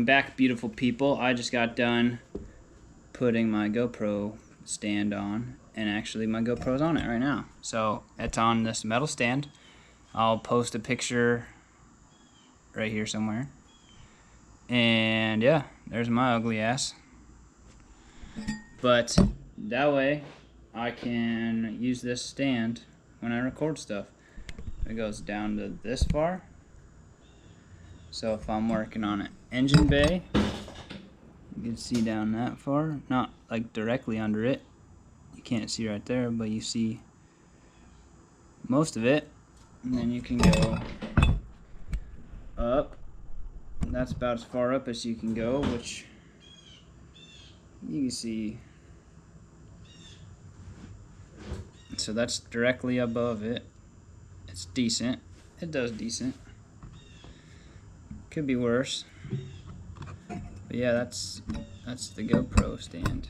back, beautiful people. I just got done putting my GoPro stand on, and actually my GoPro's on it right now. So it's on this metal stand. I'll post a picture right here somewhere. And yeah, there's my ugly ass. But that way I can use this stand when I record stuff. It goes down to this far. So if I'm working on an engine bay, you can see down that far, not like directly under it. You can't see right there, but you see most of it. And then you can go up. That's about as far up as you can go, which you can see. So that's directly above it. It's decent. It does decent. Could be worse. But yeah, that's the GoPro stand.